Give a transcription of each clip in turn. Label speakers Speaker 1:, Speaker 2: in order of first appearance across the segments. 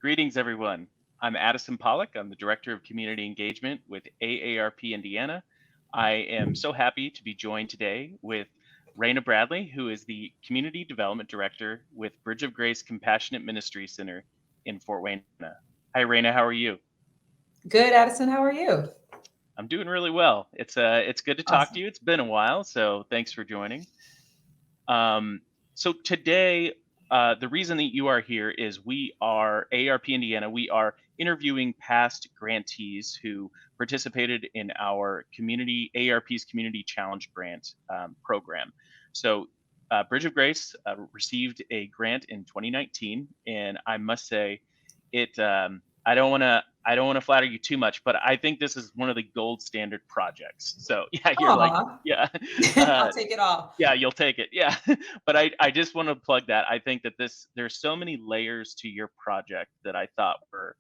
Speaker 1: Greetings, everyone. I'm Addison Pollock. I'm the Director of Community Engagement with AARP Indiana. I am so happy to be joined today with Raina Bradley, who is the Community Development Director with Bridge of Grace Compassionate Ministry Center in Fort Wayne. Hi, Raina. How are you?
Speaker 2: Good, Addison. How are you?
Speaker 1: I'm doing really well. It's good to talk to
Speaker 2: Awesome.
Speaker 1: you. It's been a while, so thanks for joining. Um, so today, the reason that you are here is we are AARP Indiana. We are interviewing past grantees who participated in our community AARP's Community Challenge Grant program. So Bridge of Grace received a grant in 2019, and I must say, it. I don't want to flatter you too much, but I think this is one of the gold standard projects. So yeah, you're like,
Speaker 2: Aw,
Speaker 1: yeah.
Speaker 2: I'll
Speaker 1: Uh,
Speaker 2: take it all.
Speaker 1: yeah, you'll take it. Yeah. But I just want to plug that. I think that there's so many layers to your project that I thought were,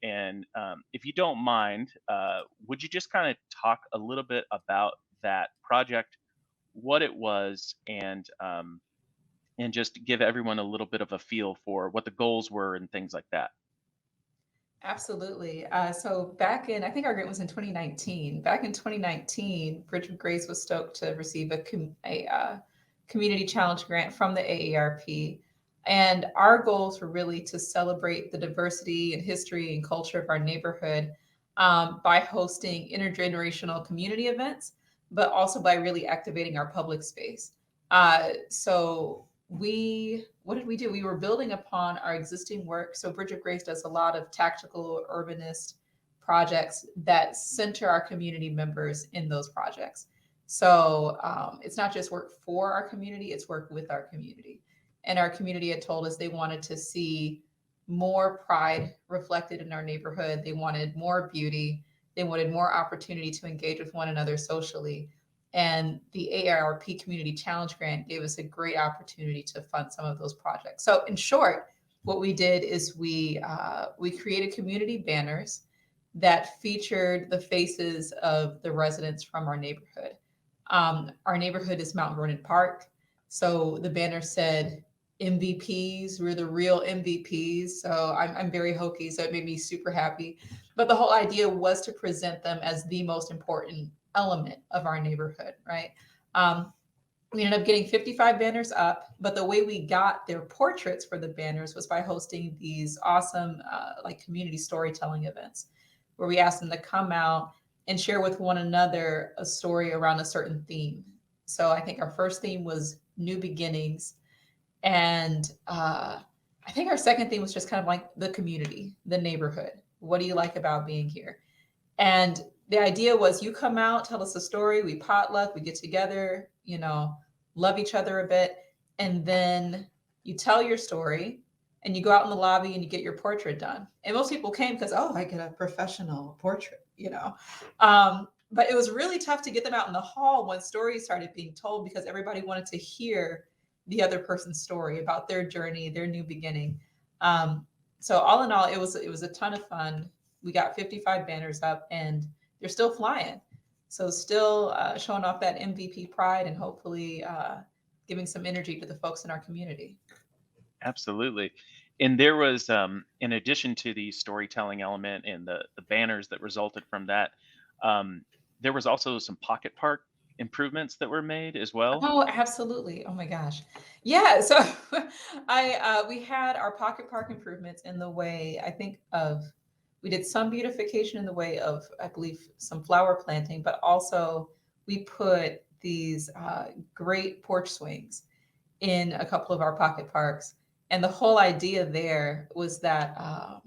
Speaker 1: and if you don't mind, would you just kind of talk a little bit about that project, what it was, and just give everyone a little bit of a feel for what the goals were and things like that.
Speaker 2: Absolutely. So back in, I think our grant was in 2019. Back in 2019, Bridge of Grace was stoked to receive a community challenge grant from the AARP. And our goals were really to celebrate the diversity and history and culture of our neighborhood by hosting intergenerational community events, but also by really activating our public space. So what did we do? We were building upon our existing work. So Bridge of Grace does a lot of tactical urbanist projects that center our community members in those projects. So it's not just work for our community, it's work with our community. And our community had told us they wanted to see more pride reflected in our neighborhood. They wanted more beauty. They wanted more opportunity to engage with one another socially. And the AARP Community Challenge Grant gave us a great opportunity to fund some of those projects. So, in short, what we did is we created community banners that featured the faces of the residents from our neighborhood. Our neighborhood is Mount Vernon Park, so the banner said MVPs. We're the real MVPs. So I'm very hokey, so it made me super happy. But the whole idea was to present them as the most important element of our neighborhood, right? We ended up getting 55 banners up, but the way we got their portraits for the banners was by hosting these awesome like community storytelling events where we asked them to come out and share with one another a story around a certain theme. So I think our first theme was new beginnings, and I think our second theme was just kind of like the community, the neighborhood. What do you like about being here? And the idea was you come out, tell us a story, we potluck, we get together, love each other a bit, and then you tell your story and you go out in the lobby and you get your portrait done. And most people came because, oh, I get a professional portrait. But it was really tough to get them out in the hall when stories started being told because everybody wanted to hear the other person's story about their journey, their new beginning. So all in all, it was a ton of fun. We got 55 banners up and they're still flying. So still showing off that MVP pride and hopefully giving some energy to the folks in our community.
Speaker 1: Absolutely. And there was, in addition to the storytelling element and the banners that resulted from that, um, there was also some pocket park improvements that were made as well.
Speaker 2: Oh, absolutely. Oh my gosh. Yeah. So I we had our pocket park improvements in the way I think of we did some beautification in the way of I believe some flower planting, but also we put these great porch swings in a couple of our pocket parks. And the whole idea there was that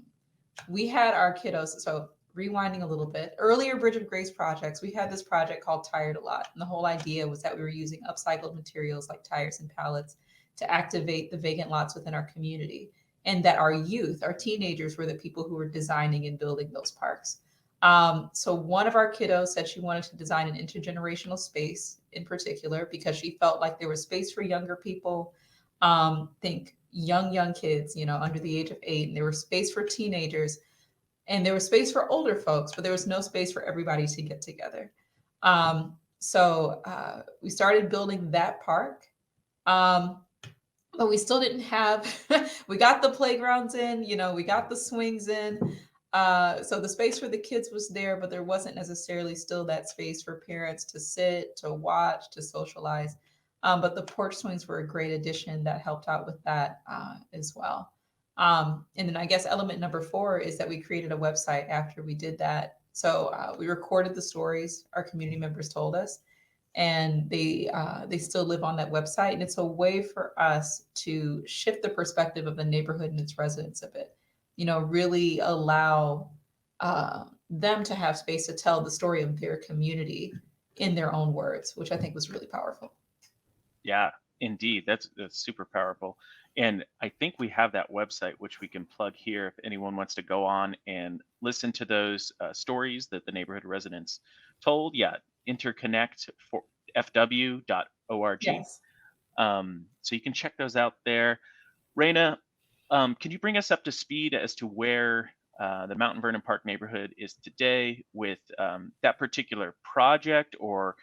Speaker 2: we had our kiddos. So rewinding a little bit, earlier Bridge of Grace projects, we had this project called Tired a Lot. And the whole idea was that we were using upcycled materials like tires and pallets to activate the vacant lots within our community. And that our youth, our teenagers, were the people who were designing and building those parks. So one of our kiddos said she wanted to design an intergenerational space in particular because she felt like there was space for younger people. Think young kids, under the age of 8, and there was space for teenagers, and there was space for older folks, but there was no space for everybody to get together. So we started building that park. but we still didn't have, we got the playgrounds in, we got the swings in. So the space for the kids was there, but there wasn't necessarily still that space for parents to sit, to watch, to socialize. But the porch swings were a great addition that helped out with that as well. And then I guess element number 4 is that we created a website after we did that. So we recorded the stories our community members told us, and they still live on that website. And it's a way for us to shift the perspective of the neighborhood and its residents a bit. Really allow them to have space to tell the story of their community in their own words, which I think was really powerful.
Speaker 1: Yeah, indeed. That's super powerful. And I think we have that website, which we can plug here if anyone wants to go on and listen to those stories that the neighborhood residents told. Yeah, interconnect for fw.org.
Speaker 2: Yes.
Speaker 1: So you can check those out there. Raina, can you bring us up to speed as to where the Mountain Vernon Park neighborhood is today with that particular project, or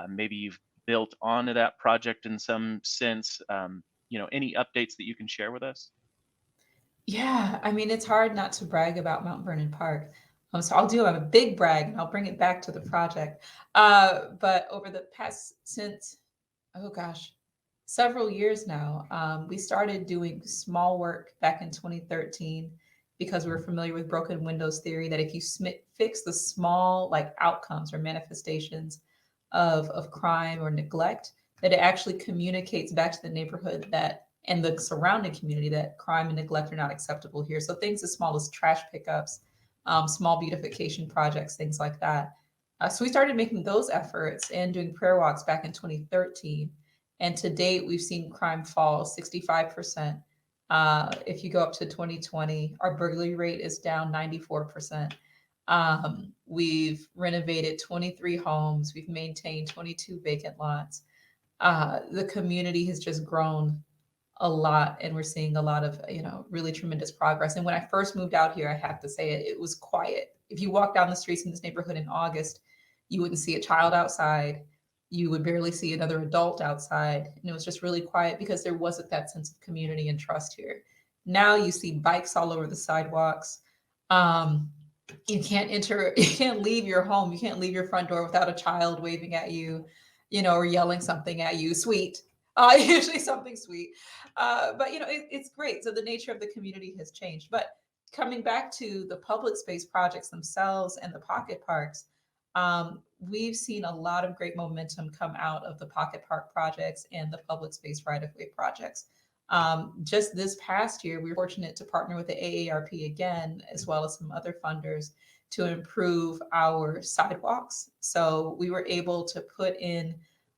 Speaker 1: maybe you've built onto that project in some sense? Any updates that you can share with us?
Speaker 2: Yeah, I mean, it's hard not to brag about Mount Vernon Park. So I'll do a big brag and I'll bring it back to the project. But over the past, since, oh gosh, several years now, we started doing small work back in 2013 because we were familiar with broken windows theory, that if you fix the small like outcomes or manifestations of crime or neglect, that it actually communicates back to the neighborhood that and the surrounding community that crime and neglect are not acceptable here. So things as small as trash pickups, small beautification projects, things like that. So we started making those efforts and doing prayer walks back in 2013. And to date, we've seen crime fall 65%. If you go up to 2020, our burglary rate is down 94%. We've renovated 23 homes. We've maintained 22 vacant lots. The community has just grown a lot, and we're seeing a lot of really tremendous progress. And when I first moved out here, I have to say it was quiet. If you walk down the streets in this neighborhood in August, you wouldn't see a child outside. You would barely see another adult outside, and it was just really quiet because there wasn't that sense of community and trust here. Now you see bikes all over the sidewalks. um, you can't enter, you can't leave your home, you can't leave your front door without a child waving at you, or yelling something at you sweet, usually something sweet. But it's great. So the nature of the community has changed. But coming back to the public space projects themselves and the pocket parks, we've seen a lot of great momentum come out of the pocket park projects and the public space right-of-way projects. Just this past year, we were fortunate to partner with the AARP again, as well as some other funders, to improve our sidewalks. So we were able to put in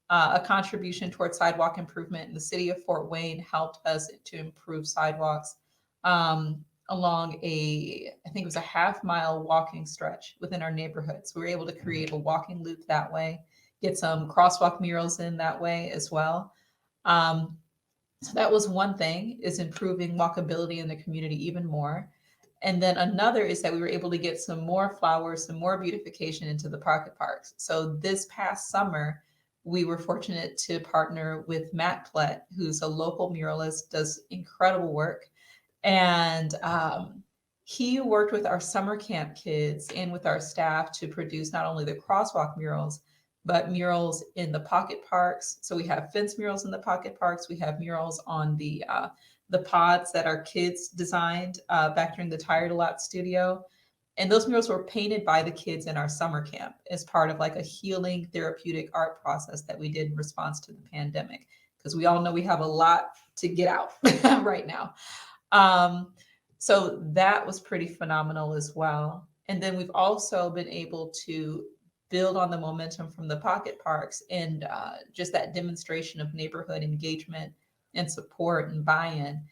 Speaker 2: a contribution towards sidewalk improvement. And the city of Fort Wayne helped us to improve sidewalks along I think it was a half-mile walking stretch within our neighborhood. So we were able to create a walking loop that way, get some crosswalk murals in that way as well. Um, so that was one thing, is improving walkability in the community even more. And then another is that we were able to get some more flowers, some more beautification into the pocket parks. So this past summer, we were fortunate to partner with Matt Plett, who's a local muralist, does incredible work. And he worked with our summer camp kids and with our staff to produce not only the crosswalk murals, but murals in the pocket parks. So we have fence murals in the pocket parks. We have murals on the pods that our kids designed back during the Tired a Lot studio. And those murals were painted by the kids in our summer camp as part of like a healing therapeutic art process that we did in response to the pandemic. Because we all know we have a lot to get out right now. Um, so that was pretty phenomenal as well. And then we've also been able to build on the momentum from the pocket parks and just that demonstration of neighborhood engagement and support and buy-in,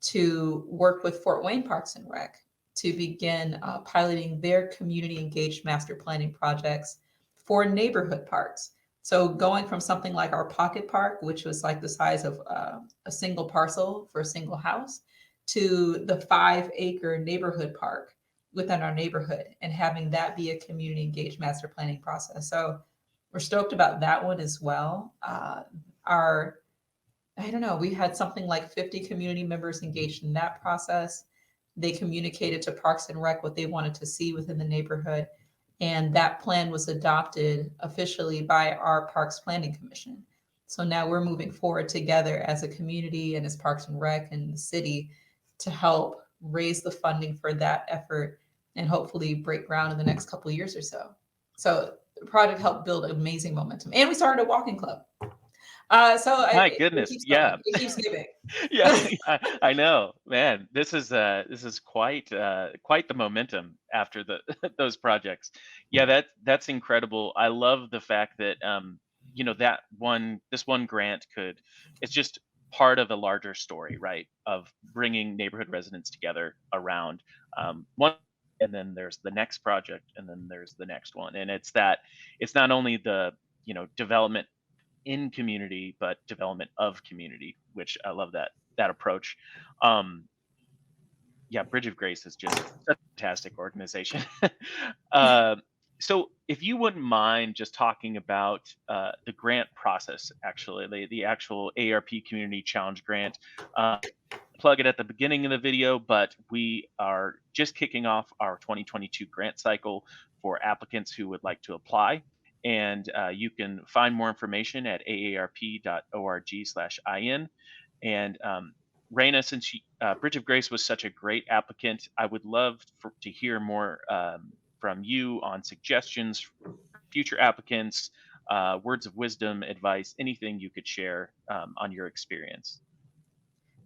Speaker 2: to work with Fort Wayne Parks and Rec to begin piloting their community engaged master planning projects for neighborhood parks. So going from something like our pocket park, which was like the size of a single parcel for a single house, to the 5-acre neighborhood park within our neighborhood, and having that be a community engaged master planning process. So we're stoked about that one as well. Our I don't know, we had something like 50 community members engaged in that process. They communicated to Parks and Rec what they wanted to see within the neighborhood. And that plan was adopted officially by our Parks Planning Commission. So now we're moving forward together as a community and as Parks and Rec and the city to help raise the funding for that effort and hopefully break ground in the next couple of years or so. So the project helped build amazing momentum. And we started a walking club.
Speaker 1: My
Speaker 2: It
Speaker 1: goodness,
Speaker 2: keeps going.
Speaker 1: yeah.
Speaker 2: It keeps giving.
Speaker 1: Yeah, yeah, I know, man. This is quite the momentum after the those projects. Yeah, that's incredible. I love the fact that that one this one grant could it's just part of a larger story, right? Of bringing neighborhood residents together around one, and then there's the next project, and then there's the next one, and it's not only the development in community, but development of community, which I love that approach. Um, yeah, Bridge of Grace is just such a fantastic organization. uh, so, if you wouldn't mind just talking about the grant process, actually, the actual AARP Community Challenge grant. Uh, Plug it at the beginning of the video, but we are just kicking off our 2022 grant cycle for applicants who would like to apply. And you can find more information at aarp.org/in. And Raina, since Bridge of Grace was such a great applicant, I would love to hear more from you on suggestions for future applicants, words of wisdom, advice, anything you could share on your experience.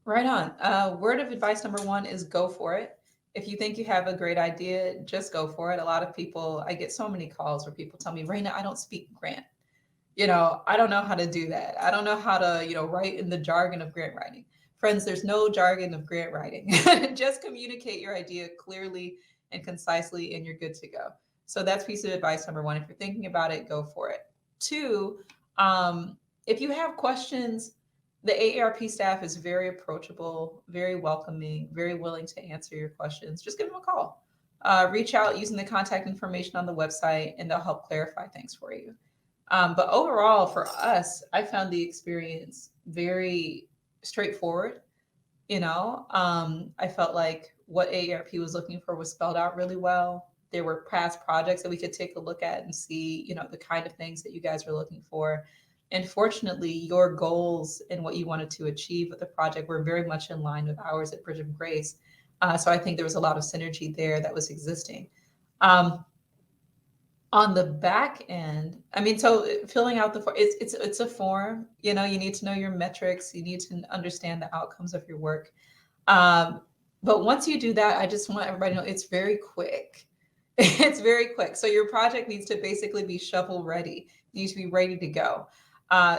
Speaker 2: Right on. Word of advice number one is go for it. If you think you have a great idea, just go for it. A lot of people, I get so many calls where people tell me, Raina, I don't speak grant. I don't know how to do that. I don't know how to, write in the jargon of grant writing. Friends, there's no jargon of grant writing. Just communicate your idea clearly and concisely, and you're good to go. So that's piece of advice number one. If you're thinking about it, go for it. Two, if you have questions, the AARP staff is very approachable, very welcoming, very willing to answer your questions. Just give them a call. Reach out using the contact information on the website, and they'll help clarify things for you. But overall, for us, I found the experience very straightforward. I felt like what AARP was looking for was spelled out really well. There were past projects that we could take a look at and see, the kind of things that you guys were looking for. And fortunately, your goals and what you wanted to achieve with the project were very much in line with ours at Bridge of Grace. So I think there was a lot of synergy there that was existing. Um, on the back end, I mean, so filling out the form, it's a form. You need to know your metrics. You need to understand the outcomes of your work. Um, but once you do that, I just want everybody to know it's very quick. It's very quick. So your project needs to basically be shovel ready. You need to be ready to go.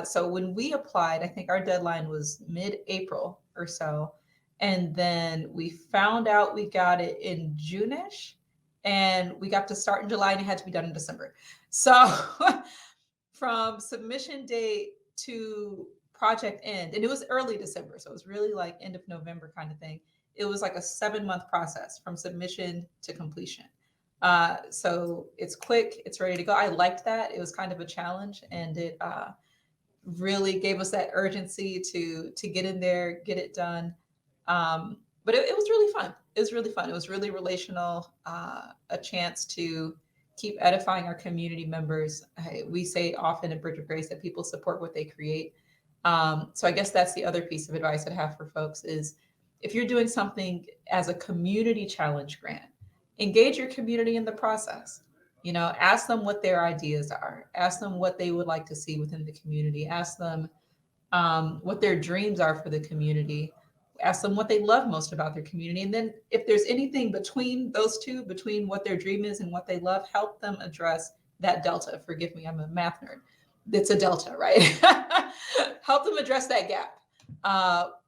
Speaker 2: So when we applied, I think our deadline was mid-April or so. And then we found out we got it in June-ish, and we got to start in July, and it had to be done in December. So from submission date to project end, and it was early December, so it was really like end of November kind of thing. It was like a 7-month process from submission to completion. So it's quick, it's ready to go. I liked that. It was kind of a challenge, and it really gave us that urgency to get in there, get it done. But it was really fun. It was really fun. It was really relational, a chance to keep edifying our community members. We say often in Bridge of Grace that people support what they create. So I guess that's the other piece of advice I'd have for folks is if you're doing something as a community challenge grant, engage your community in the process. Ask them what their ideas are. Ask them what they would like to see within the community. Ask them what their dreams are for the community. Ask them what they love most about their community. And then if there's anything between those two, between what their dream is and what they love, help them address that delta. Forgive me, I'm a math nerd. It's a delta, right? Help them address that gap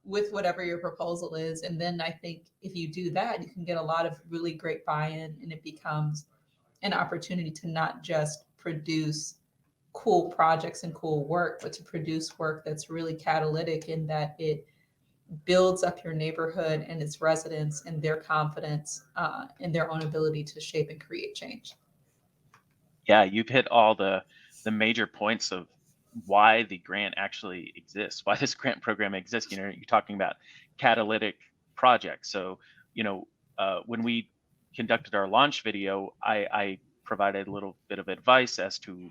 Speaker 2: with whatever your proposal is. And then I think if you do that, you can get a lot of really great buy-in, and it becomes an opportunity to not just produce cool projects and cool work, but to produce work that's really catalytic in that it builds up your neighborhood and its residents and their confidence in their own ability to shape and create change.
Speaker 1: Yeah, you've hit all the major points of why the grant actually exists, why this grant program exists. You're talking about catalytic projects. So, when we conducted our launch video, I provided a little bit of advice as to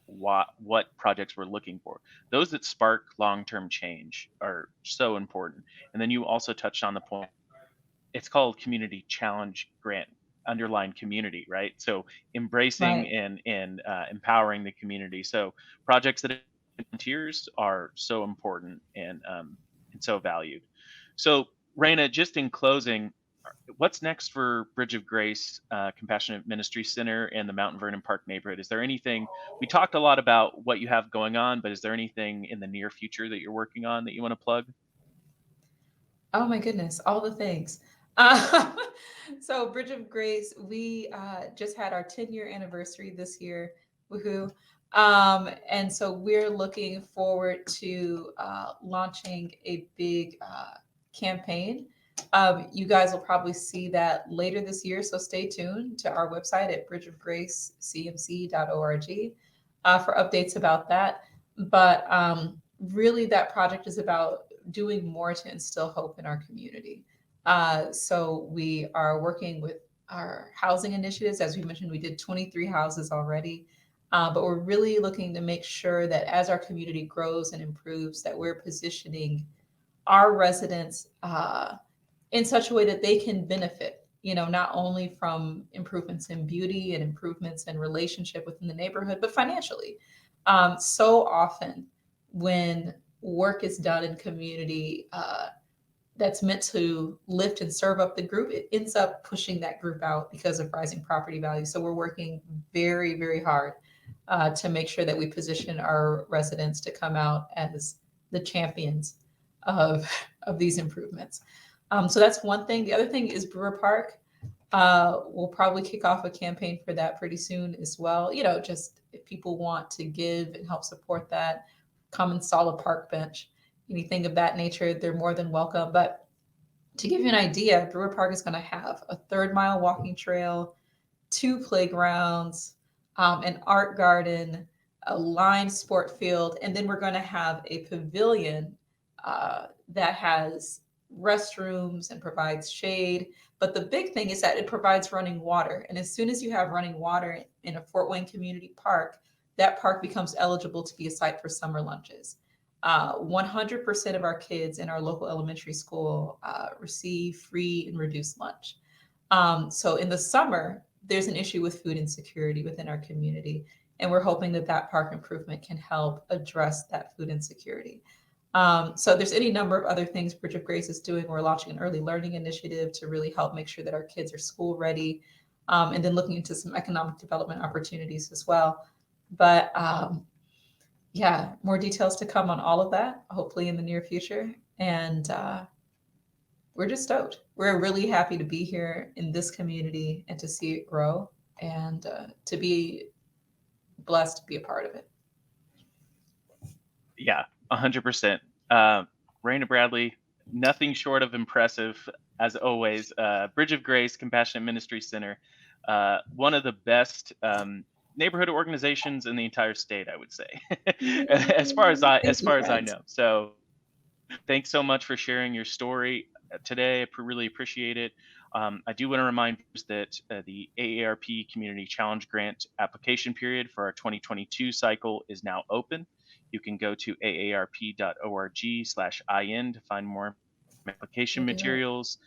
Speaker 1: what projects we're looking for. Those that spark long-term change are so important. And then you also touched on the point, it's called community challenge grant, underline community, right? So embracing
Speaker 2: Right.
Speaker 1: and empowering the community. So projects that volunteers are so important and so valued. So Raina, just in closing, what's next for Bridge of Grace, Compassionate Ministry Center, and the Mountain Vernon Park neighborhood? Is there anything, we talked a lot about what you have going on, but is there anything in the near future that you're working on that you want to plug?
Speaker 2: Oh my goodness, all the things. Uh, so Bridge of Grace, we just had our 10-year anniversary this year. Woohoo. And so we're looking forward to launching a big campaign. You guys will probably see that later this year, so stay tuned to our website at bridgeofgracecmc.org for updates about that. But really, that project is about doing more to instill hope in our community. So we are working with our housing initiatives. As we mentioned, we did 23 houses already. But we're really looking to make sure that as our community grows and improves, that we're positioning our residents in such a way that they can benefit, not only from improvements in beauty and improvements in relationship within the neighborhood, but financially. So often when work is done in community that's meant to lift and serve up the group, it ends up pushing that group out because of rising property values. So we're working very, very hard to make sure that we position our residents to come out as the champions of, of these improvements. So that's one thing. The other thing is Brewer Park. We'll probably kick off a campaign for that pretty soon as well. Just if people want to give and help support that, come install a park bench, anything of that nature, they're more than welcome. But to give you an idea, Brewer Park is going to have a 3rd-mile walking trail, 2 playgrounds, an art garden, a lined sport field, and then we're going to have a pavilion that has restrooms and provides shade. But the big thing is that it provides running water. And as soon as you have running water in a Fort Wayne community park, that park becomes eligible to be a site for summer lunches. 100% of our kids in our local elementary school receive free and reduced lunch. So in the summer, there's an issue with food insecurity within our community. And we're hoping that that park improvement can help address that food insecurity. So there's any number of other things Bridge of Grace is doing. We're launching an early learning initiative to really help make sure that our kids are school ready, and then looking into some economic development opportunities as well. But yeah, more details to come on all of that, hopefully in the near future. And we're just stoked. We're really happy to be here in this community and to see it grow and to be blessed to be a part of it.
Speaker 1: Yeah, 100%. Raina Bradley, nothing short of impressive, as always. Bridge of Grace, Compassionate Ministry Center, one of the best neighborhood organizations in the entire state, I would say, as far as
Speaker 2: Thank you,
Speaker 1: I
Speaker 2: friends.
Speaker 1: know. So thanks so much for sharing your story today. I really appreciate it. I do want to remind viewers that the AARP Community Challenge Grant application period for our 2022 cycle is now open. You can go to aarp.org/in to find more application
Speaker 2: We'll do it.
Speaker 1: materials.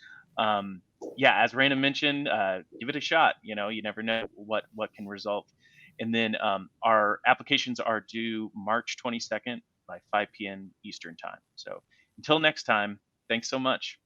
Speaker 1: Yeah, as Raina mentioned, give it a shot. You never know what can result. And then our applications are due March 22nd by 5 p.m. Eastern time. So until next time, thanks so much.